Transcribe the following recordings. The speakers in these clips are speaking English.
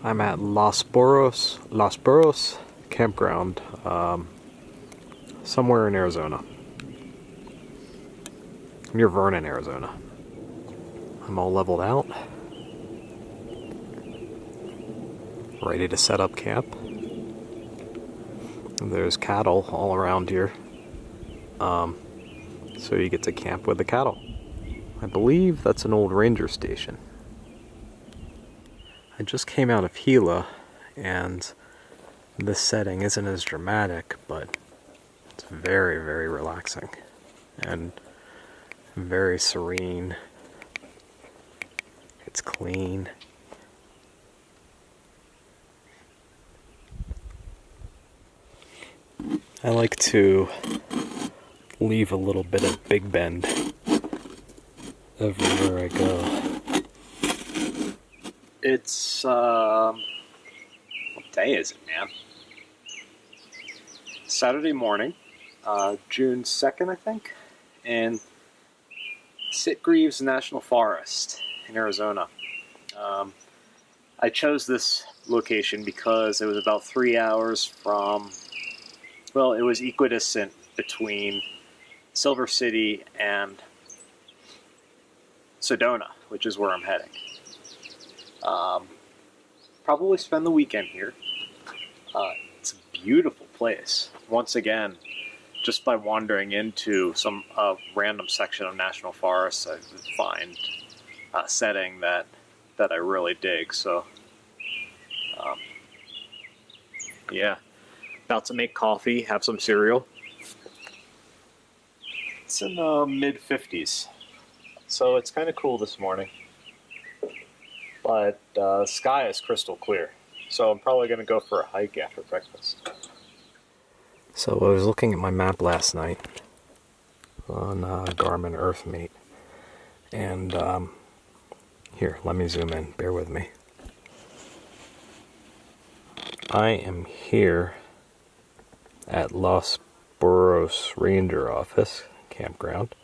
I'm at Los Burros Campground, somewhere in Arizona, near Vernon, Arizona. I'm all leveled out, ready to set up camp. And there's cattle all around here, so you get to camp with the cattle. I believe that's an old ranger station. I just came out of Gila, and this setting isn't as dramatic, but it's very, very relaxing and very serene. It's clean. I like to leave a little bit of Big Bend everywhere I go. It's, what day is it, man? Saturday morning, June 2nd, I think, in Sitgreaves National Forest in Arizona. I chose this location because it was about 3 hours from, well, it was equidistant between Silver City and Sedona, which is where I'm heading. Probably spend the weekend here. It's a beautiful place. Once again, just by wandering into some random section of National Forest, I find a setting that I really dig. So, yeah. About to make coffee, have some cereal. It's in the mid-50s, so it's kind of cool this morning. But the sky is crystal clear, so I'm probably going to go for a hike after breakfast. So I was looking at my map last night on Garmin EarthMate, and here, let me zoom in, bear with me. I am here at Los Burros Ranger Office Campground,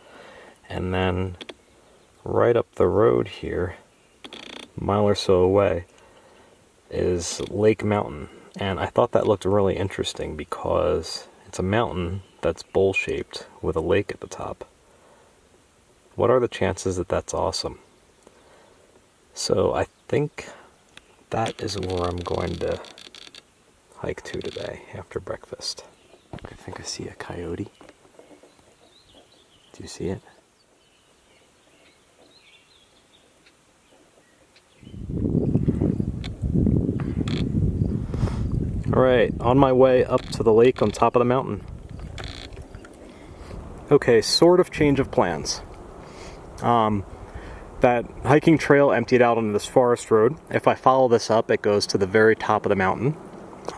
and then right up the road here, a mile or so away, is Lake Mountain. And I thought that looked really interesting because it's a mountain that's bowl-shaped with a lake at the top. What are the chances that that's awesome? So I think that is where I'm going to hike to today after breakfast. I think I see a coyote. Do you see it? Alright, on my way up to the lake on top of the mountain. Okay, sort of change of plans. That hiking trail emptied out onto this forest road. If I follow this up, it goes to the very top of the mountain.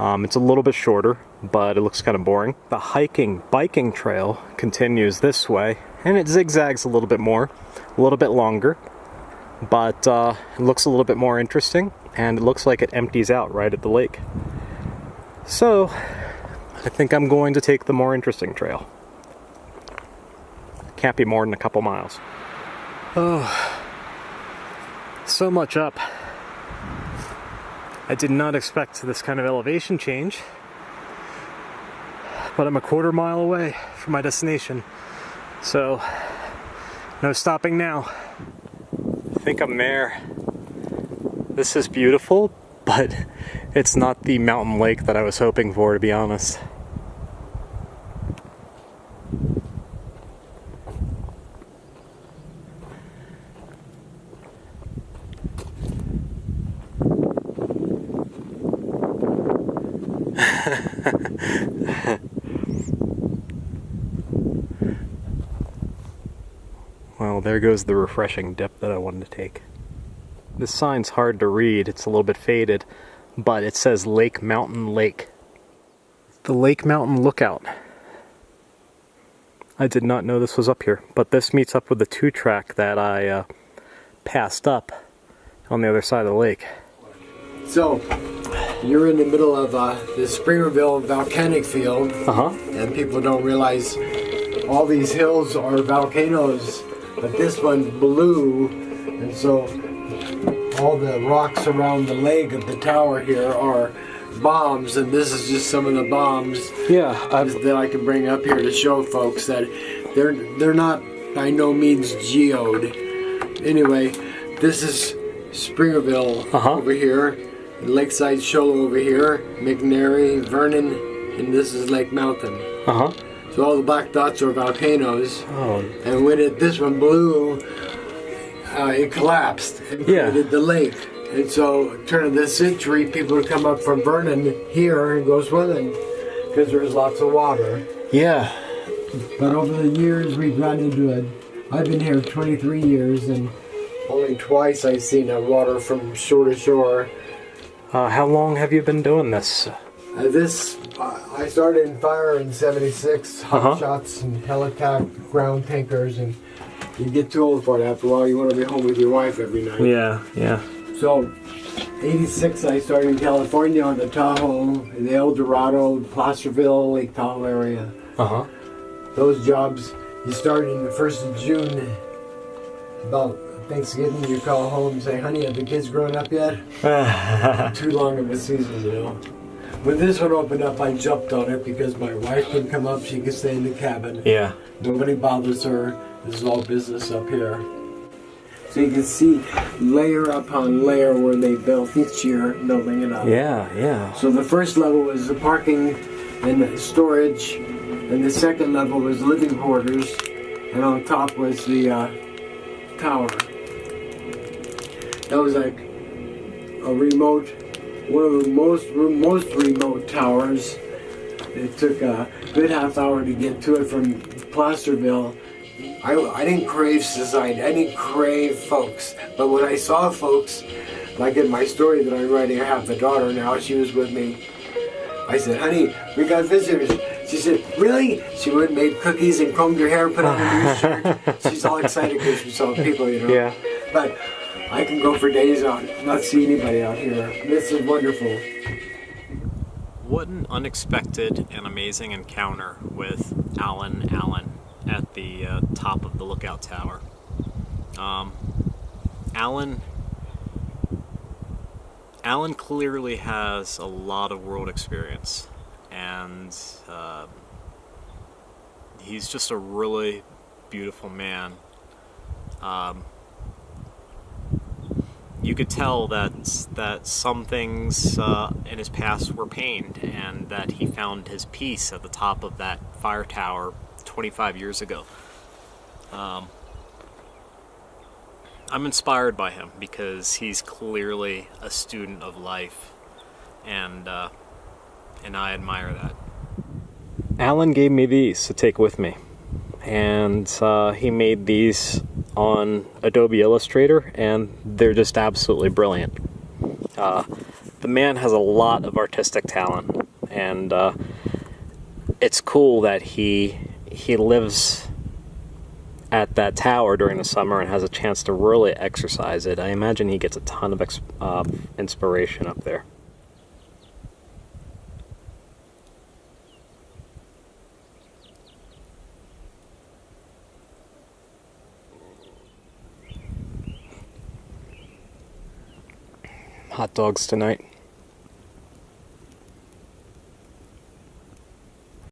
It's a little bit shorter, but it looks kind of boring. The biking trail continues this way, and it zigzags a little bit more, a little bit longer, but it looks a little bit more interesting, and it looks like it empties out right at the lake. So, I think I'm going to take the more interesting trail. Can't be more than a couple miles. Oh, so much up. I did not expect this kind of elevation change, but I'm a quarter mile away from my destination, so no stopping now. I think I'm there. This is beautiful, but it's not the mountain lake that I was hoping for, to be honest. Well, there goes the refreshing dip that I wanted to take. This sign's hard to read, it's a little bit faded, but it says Lake Mountain Lake. The Lake Mountain Lookout. I did not know this was up here, but this meets up with the 2-track that I passed up on the other side of the lake. So, you're in the middle of the Springerville volcanic field, and people don't realize all these hills are volcanoes, but this one blew, and so all the rocks around the leg of the tower here are bombs, and this is just some of the bombs that I can bring up here to show folks that they're not by no means geode. Anyway, this is Springerville over here, Lakeside Shoal over here, McNary, Vernon, and this is Lake Mountain. So all the black dots are volcanoes. And when this one blew, it collapsed and created the lake. And so, turn of this century, people would come up from Vernon here and go swimming because there's lots of water. Yeah. But over the years, we've gotten into it. I've been here 23 years, and only twice I've seen water from shore to shore. How long have you been doing this? I started in fire in '76, hot shots and helitack, ground tankers, and you get too old for it after a while. You want to be home with your wife every night. Yeah. So, '86, I started in California on the Tahoe, in the El Dorado, Placerville, Lake Tahoe area. Those jobs, you start in the 1st of June, about Thanksgiving, you call home and say, honey, have the kids grown up yet? Too long of a season, you know. When this one opened up, I jumped on it because my wife could come up, she could stay in the cabin. Yeah. Nobody bothers her. This is all business up here. So you can see layer upon layer where they built each year, building it up. Yeah. So the first level was the parking and the storage, and the second level was living quarters, and on top was the tower. That was like a remote, one of the most remote towers. It took a good half hour to get to it from Placerville. I didn't crave society, I didn't crave folks, but when I saw folks, like in my story that I'm writing, I have a daughter now, she was with me. I said, honey, we got visitors. She said, really? She went and made cookies and combed her hair, put on a new shirt. She's all excited because she saw people, you know. Yeah. But I can go for days out, not see anybody out here. This is wonderful. What an unexpected and amazing encounter with Alan at the top of the lookout tower. Alan clearly has a lot of world experience, and he's just a really beautiful man. You could tell that some things in his past were pain, and that he found his peace at the top of that fire tower 25 years ago. I'm inspired by him because he's clearly a student of life, and I admire that. Alan gave me these to take with me, and he made these on Adobe Illustrator, and they're just absolutely brilliant. The man has a lot of artistic talent, and it's cool that he lives at that tower during the summer and has a chance to really exercise it. I imagine he gets a ton of inspiration up there. Hot dogs tonight.